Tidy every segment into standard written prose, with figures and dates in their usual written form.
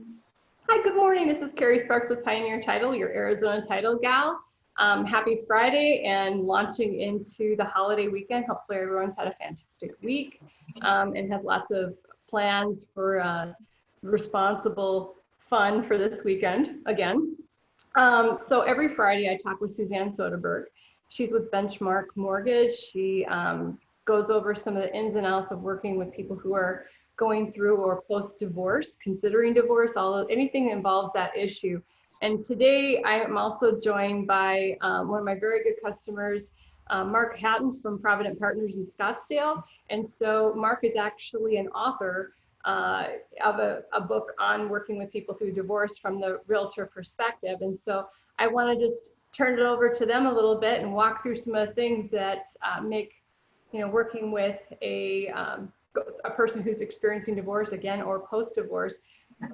Hi, good morning. This is Carrie Sparks with Pioneer Title, your Arizona title gal. Happy Friday and launching into the holiday weekend. Hopefully everyone's had a fantastic week and has lots of plans for responsible fun for this weekend again. So every Friday I talk with Suzanne Söderberg. She's with Benchmark Mortgage. She goes over some of the ins and outs of working with people who are going through or post-divorce, considering divorce, anything that involves that issue. And today I am also joined by one of my very good customers, Mark Hatton from Provident Partners in Scottsdale. And so Mark is actually an author of a book on working with people through divorce from the Realtor perspective. And so I want to just turn it over to them a little bit and walk through some of the things that make, working with a person who's experiencing divorce again or post-divorce,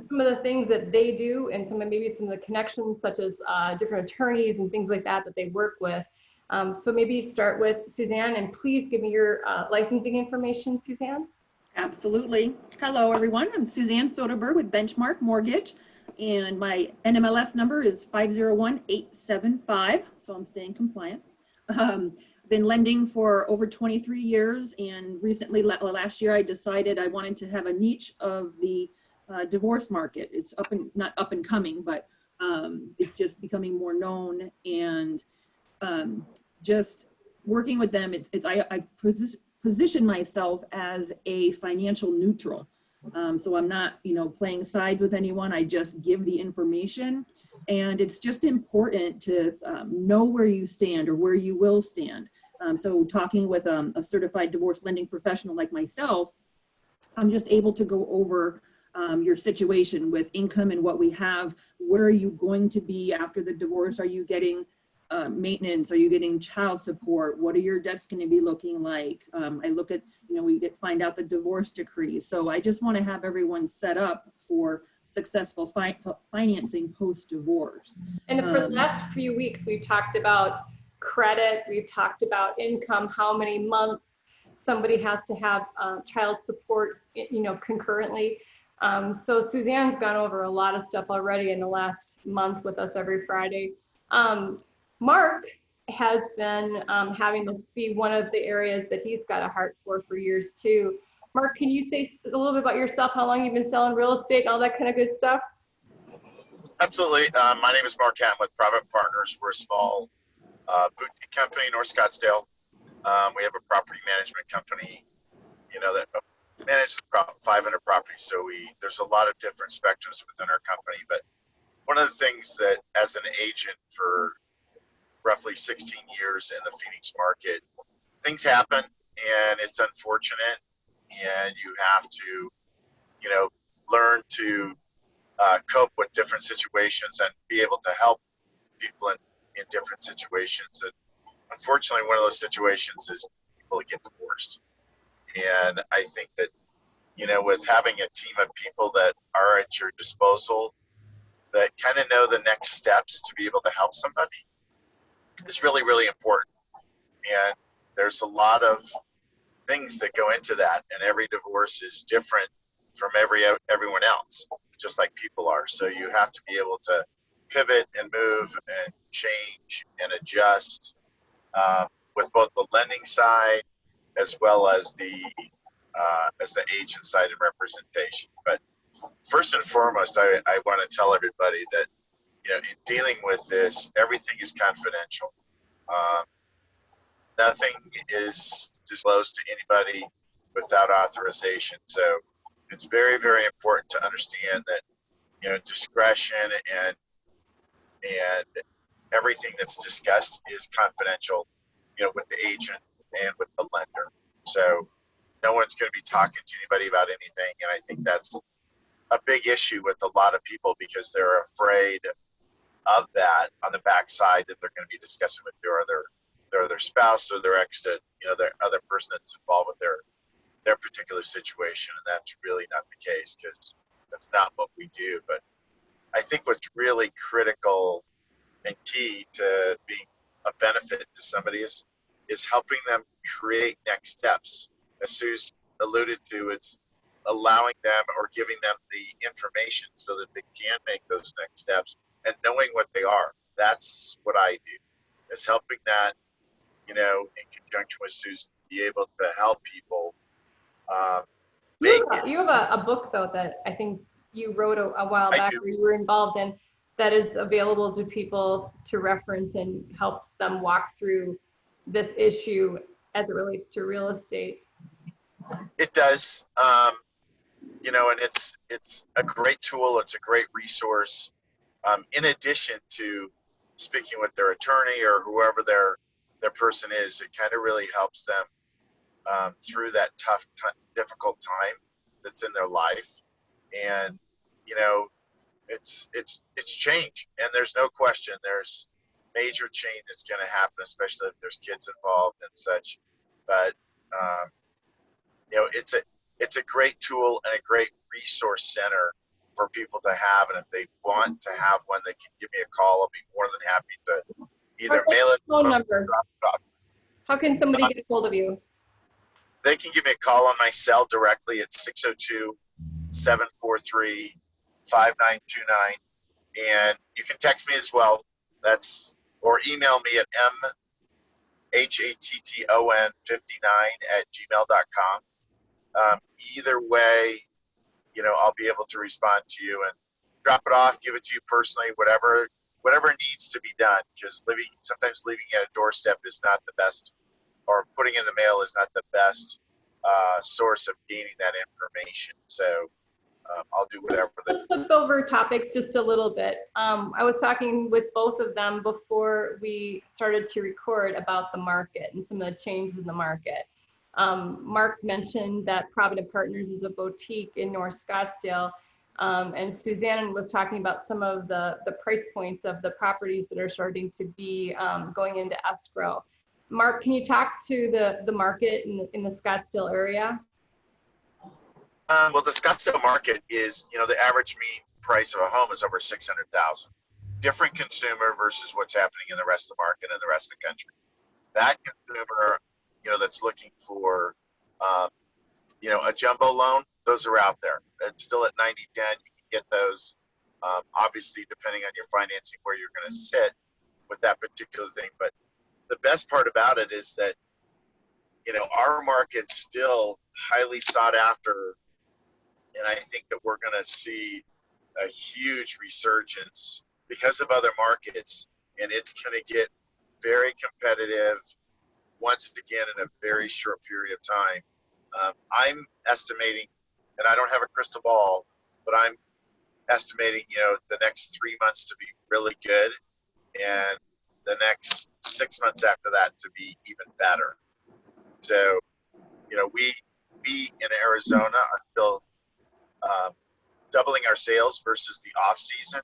some of the things that they do and maybe some of the connections such as different attorneys and things like that they work with. So maybe start with Suzanne, and please give me your licensing information, Suzanne. Absolutely. Hello, everyone. I'm Suzanne Söderberg with Benchmark Mortgage, and my NMLS number is 501875, so I'm staying compliant. Been lending for over 23 years, and recently, last year, I decided I wanted to have a niche of the divorce market. It's not up and coming, but it's just becoming more known, and just working with them. I position myself as a financial neutral. So I'm not, playing sides with anyone. I just give the information, and it's just important to know where you stand or where you will stand. So talking with a certified divorce lending professional like myself, I'm just able to go over your situation with income and what we have. Where are you going to be after the divorce? Are you getting maintenance? Are you getting child support? What are your debts going to be looking like? I look at, find out the divorce decree. So I just want to have everyone set up for successful financing post-divorce. And for the last few weeks, we've talked about credit, we've talked about income, how many months somebody has to have child support, concurrently. So Suzanne's gone over a lot of stuff already in the last month with us every Friday. Mark has been having this be one of the areas that he's got a heart for years too. Mark, can you say a little bit about yourself, how long you've been selling real estate, all that kind of good stuff? Absolutely. My name is Mark Hatton with Provident Partners. We're a small boutique company in North Scottsdale. We have a property management company, that manages about 500 properties. So there's a lot of different spectrums within our company. But one of the things that, as an agent for roughly 16 years in the Phoenix market, things happen and it's unfortunate, and you have to, learn to cope with different situations and be able to help people in different situations. And unfortunately, one of those situations is people get divorced. And I think that, with having a team of people that are at your disposal that kind of know the next steps to be able to help somebody is really, really important. And there's a lot of things that go into that, and every divorce is different from everyone else, just like people are. So you have to be able to pivot and move and change and adjust with both the lending side as well as the agent side and representation. But first and foremost, I want to tell everybody that, in dealing with this, everything is confidential. Nothing is disclosed to anybody without authorization. So it's very, very important to understand that, discretion and everything that's discussed is confidential, with the agent and with the lender. So no one's going to be talking to anybody about anything. And I think that's a big issue with a lot of people, because they're afraid of that on the backside, that they're going to be discussing with their other spouse or their ex, their other person that's involved with their particular situation. And that's really not the case, because that's not what we do. But I think what's really critical and key to being a benefit to somebody is helping them create next steps. As Suze alluded to, it's allowing them or giving them the information so that they can make those next steps and knowing what they are. That's what I do, is helping that, in conjunction with Susan, be able to help people make it. You have a book though that I think you wrote a while I back, do. where you were involved in, that is available to people to reference and helps them walk through this issue as it relates to real estate. It does. And it's a great tool. It's a great resource. In addition to speaking with their attorney or whoever their person is, it kind of really helps them through that tough, difficult time that's in their life. And it's change, and there's no question there's major change that's going to happen, especially if there's kids involved and such. But it's a great tool and a great resource center for people to have. And if they want to have one, they can give me a call. I'll be more than happy to either mail it Phone or number. drop it off. How can somebody get a hold of you? They can give me a call on my cell directly at 602-743-5929. And you can text me as well. Or email me at mhatton59@gmail.com. Either way, I'll be able to respond to you and drop it off, give it to you personally, whatever needs to be done. Because sometimes leaving at a doorstep is not the best, or putting in the mail is not the best source of gaining that information. So I'll do whatever. Let's flip over topics just a little bit. I was talking with both of them before we started to record about the market and some of the changes in the market. Mark mentioned that Provident Partners is a boutique in North Scottsdale, and Suzanne was talking about some of the price points of the properties that are starting to be going into escrow. Mark, can you talk to the market in the Scottsdale area? Well, the Scottsdale market is, the average mean price of a home is over $600,000. Different consumer versus what's happening in the rest of the market and the rest of the country. That consumer, that's looking for, a jumbo loan, those are out there. It's still at 90-10. You can get those, obviously, depending on your financing, where you're going to sit with that particular thing. But the best part about it is that, our market's still highly sought after. And I think that we're going to see a huge resurgence because of other markets, and it's going to get very competitive once again in a very short period of time. I'm estimating, and I don't have a crystal ball, but I'm estimating, the next 3 months to be really good, and the next 6 months after that to be even better. So, we in Arizona are still doubling our sales versus the off season.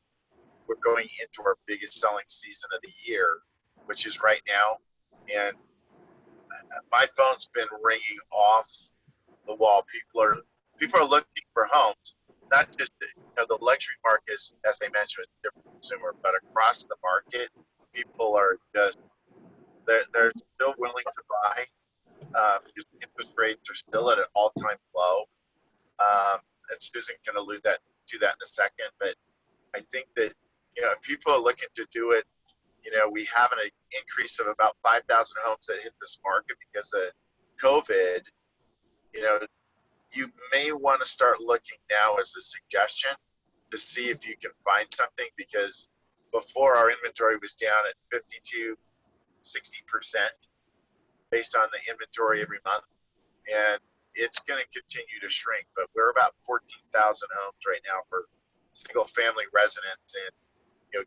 We're going into our biggest selling season of the year, which is right now. And my phone's been ringing off the wall. People are looking for homes, not just the luxury market is, as I mentioned, is a different consumer, but across the market, people are just they're still willing to buy because interest rates are still at an all-time low. And Susan can allude to that in a second, but I think that if people are looking to do it, we have an increase of about 5,000 homes that hit this market because of COVID. You may want to start looking now as a suggestion to see if you can find something, because before our inventory was down at 52, 60% based on the inventory every month, and it's going to continue to shrink. But we're about 14,000 homes right now for single family residents, and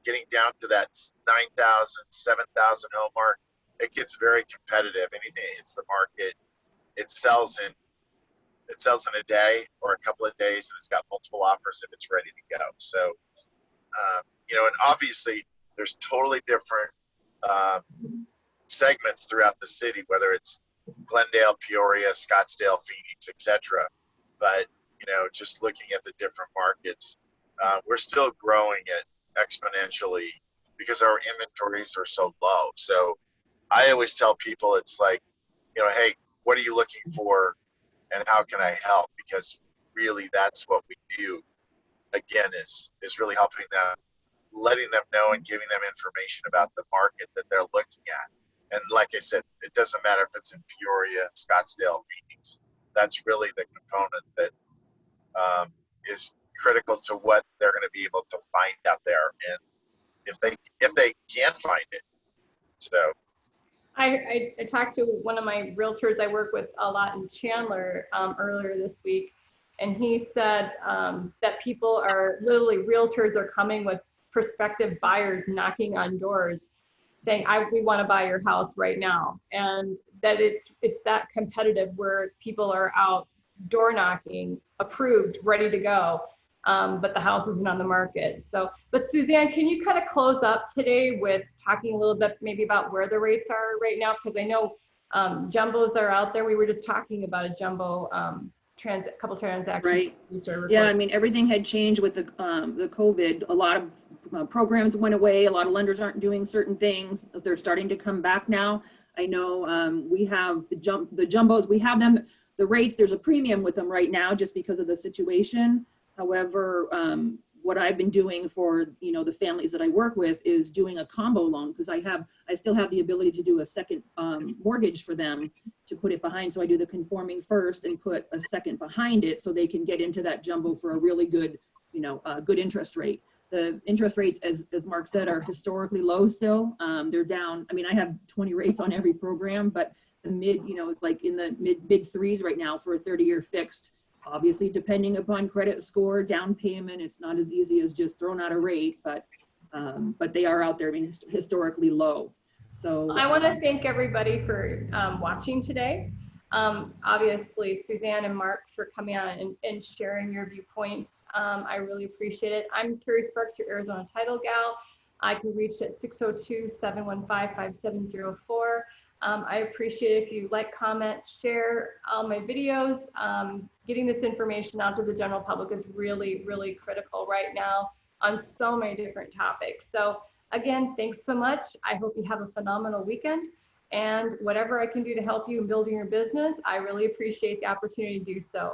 getting down to that 9,000, 7,000 home mark, it gets very competitive. Anything that hits the market, it sells in a day or a couple of days, and it's got multiple offers if it's ready to go. So, and obviously there's totally different segments throughout the city, whether it's Glendale, Peoria, Scottsdale, Phoenix, etc. But just looking at the different markets, we're still growing it exponentially because our inventories are so low. So I always tell people, it's like, hey, what are you looking for, and how can I help? Because really that's what we do. Again, is really helping them, letting them know and giving them information about the market that they're looking at. And like I said, it doesn't matter if it's in Peoria, Scottsdale, Phoenix. That's really the component that is critical to what they're going to be able to find out there, and if they can find it. So I talked to one of my realtors I work with a lot in Chandler earlier this week, and he said that people are literally, realtors are coming with prospective buyers knocking on doors saying, we want to buy your house right now. And that it's that competitive where people are out door knocking, approved, ready to go. But the house isn't on the market. So, but Suzanne, can you kind of close up today with talking a little bit maybe about where the rates are right now? Because I know jumbos are out there. We were just talking about a jumbo couple transactions. Right. Yeah, I mean, everything had changed with the COVID. A lot of programs went away. A lot of lenders aren't doing certain things. They're starting to come back now. I know we have the jumbos. We have them. The rates, there's a premium with them right now just because of the situation. However, what I've been doing for, the families that I work with is doing a combo loan, because I still have the ability to do a second mortgage for them to put it behind. So I do the conforming first and put a second behind it so they can get into that jumbo for a really good, good interest rate. The interest rates, as Mark said, are historically low still. They're down. I mean, I have 20 rates on every program, but the mid, it's like in the mid threes right now for a 30-year fixed. Obviously, depending upon credit score, down payment, it's not as easy as just throwing out a rate, but they are out there, I mean, historically low. So I want to thank everybody for watching today. Obviously, Suzanne and Mark for coming on and sharing your viewpoints. I really appreciate it. I'm Carrie Sparks, your Arizona Title Gal. I can reach at 602-715-5704. I appreciate if you like, comment, share all my videos. Getting this information out to the general public is really, really critical right now on so many different topics. So again, thanks so much. I hope you have a phenomenal weekend, and whatever I can do to help you in building your business, I really appreciate the opportunity to do so.